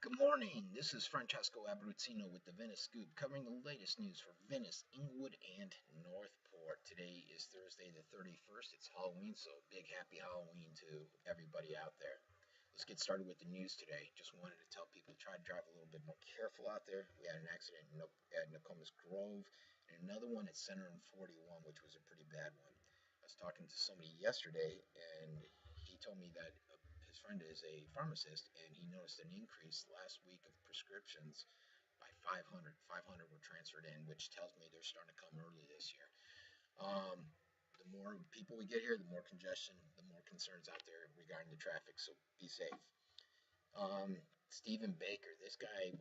Good morning. This is Francesco Abbruzzino with the Venice Scoop, covering the latest news for Venice, Englewood, and Northport. Today is Thursday the 31st. It's Halloween, so big happy Halloween to everybody out there. Let's get started with the news today. Just wanted to tell people to try to drive a little bit more careful out there. We had an accident at Nokomis Grove and another one at Center and 41, which was a pretty bad one. I was talking to somebody yesterday, and he told me that his friend is a pharmacist, and he noticed an increase last week of prescriptions by 500. 500 were transferred in, which tells me they're starting to come early this year. The more people we get here, the more congestion, the more concerns out there regarding the traffic, so be safe. Stephen Baker, this guy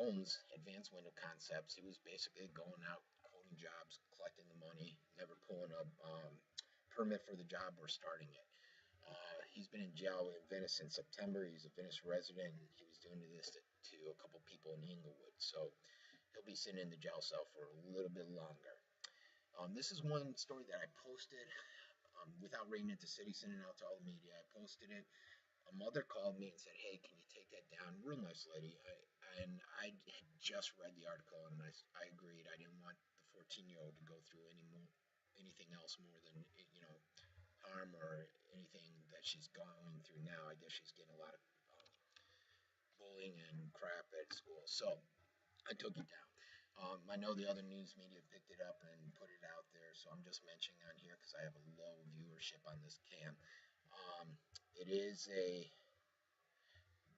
owns Advanced Window Concepts. He was basically going out, quoting jobs, collecting the money, never pulling a permit for the job or starting it. He's been in jail in Venice since September. He's a Venice resident. And he was doing this to a couple people in Englewood, so he'll be sitting in the jail cell for a little bit longer. This is one story that I posted without rating it to city, sending it out to all the media. I posted it. A mother called me and said, "Hey, can you take that down?" Real nice lady. I had just read the article, and I agreed. I didn't want the 14-year-old to go through anything else more than harm or anything that she's going through now. I guess she's getting a lot of bullying and crap at school. So I took it down. I know the other news media picked it up and put it out there, so I'm just mentioning on here because I have a low viewership on this cam.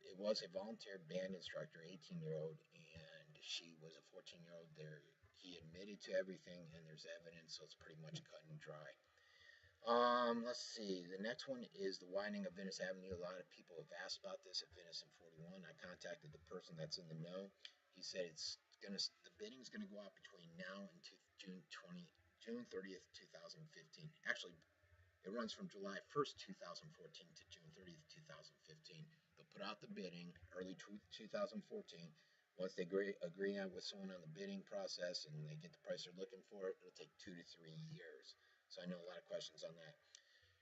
It was a volunteer band instructor, 18-year-old, and she was a 14-year-old. There, he admitted to everything, and there's evidence, so it's pretty much cut and dry. Let's see. The next one is the widening of Venice Avenue. A lot of people have asked about this at Venice and 41. I contacted the person that's in the know. He said the bidding's gonna go out between now and June 30th, 2015. Actually, it runs from July 1st, 2014 to June 30th, 2015. They'll put out the bidding early 2014. Once they agree on with someone on the bidding process and they get the price they're looking for, it'll take 2 to 3 years. So I know a lot of questions on that.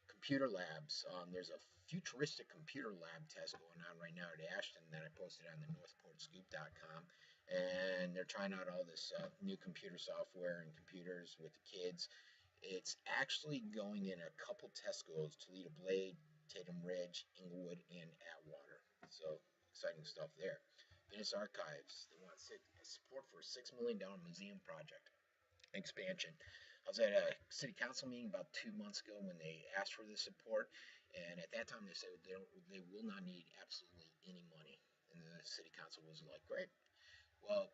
Computer labs. There's a futuristic computer lab test going on right now at Ashton that I posted on the northportscoop.com. And they're trying out all this new computer software and computers with the kids. It's actually going in a couple test schools: Toledo Blade, Tatum Ridge, Englewood, and Atwater. So exciting stuff there. Venice Archives. They want support for a $6 million museum project expansion. I was at a city council meeting about 2 months ago when they asked for this support, and at that time they said they will not need absolutely any money. And the city council was like, great. Well,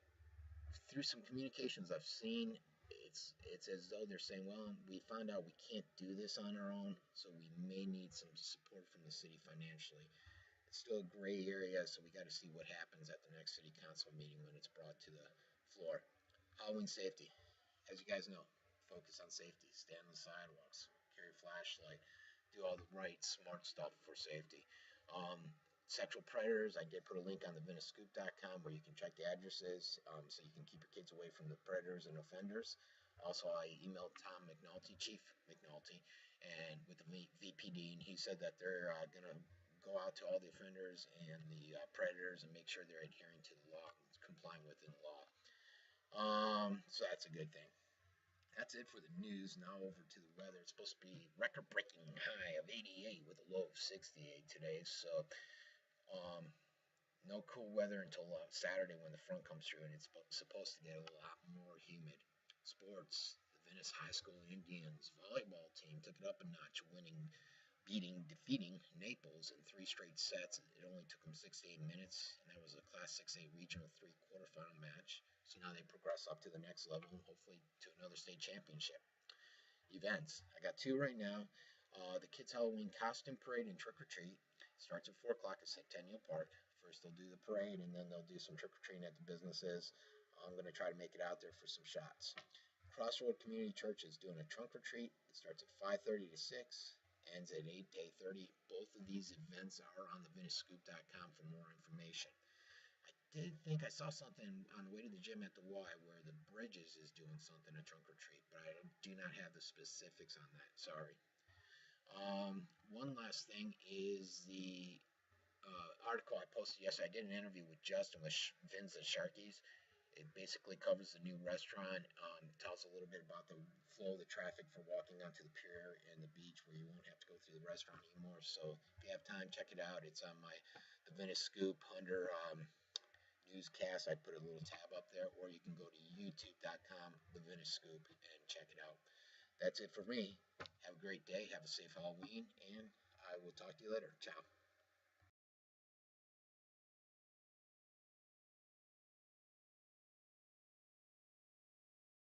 through some communications I've seen, it's as though they're saying, well, we found out we can't do this on our own, so we may need some support from the city financially. It's still a gray area, so we got to see what happens at the next city council meeting when it's brought to the floor. Halloween safety. As you guys know, focus on safety. Stand on the sidewalks, carry a flashlight, do all the right, smart stuff for safety. Sexual predators, I did put a link on the VeniceScoop.com where you can check the addresses so you can keep your kids away from the predators and offenders. Also, I emailed Tom McNulty, Chief McNulty, and with the VPD, and he said that they're going to go out to all the offenders and the predators and make sure they're adhering to the law, complying within the law. So that's a good thing. That's it for the news. Now over to the weather. It's supposed to be record-breaking high of 88 with a low of 68 today. So no cool weather until Saturday when the front comes through, and it's supposed to get a lot more humid. Sports. The Venice High School Indians volleyball team took it up a notch, defeating Naples in 3 straight sets. It only took them 6 to 8 minutes, and that was a Class 6A Regional 3 quarterfinal match. So now they progress up to the next level and hopefully to another state championship. Events. I got 2 right now. The Kids Halloween Costume Parade and Trick or Treat starts at 4 o'clock at Centennial Park. First they'll do the parade, and then they'll do some trick or treating at the businesses. I'm going to try to make it out there for some shots. Crossroad Community Church is doing a trunk or treat. It starts at 5:30 to 6. Ends at 8 to 8:30. Both of these events are on the VeniceScoop.com for more information. I did think I saw something on the way to the gym at the Y where the Bridges is doing something, a trunk or treat, but I do not have the specifics on that. Sorry. One last thing is the article I posted yesterday. I did an interview with Justin with Vin's and Sharky's. It basically covers the new restaurant, tells a little bit about the flow of the traffic for walking onto the pier and the beach where you won't have to go through the restaurant anymore. So if you have time, check it out. It's on the Venice Scoop under Newscast. I put a little tab up there, or you can go to youtube.com, the Venice Scoop, and check it out. That's it for me. Have a great day. Have a safe Halloween, and I will talk to you later. Ciao.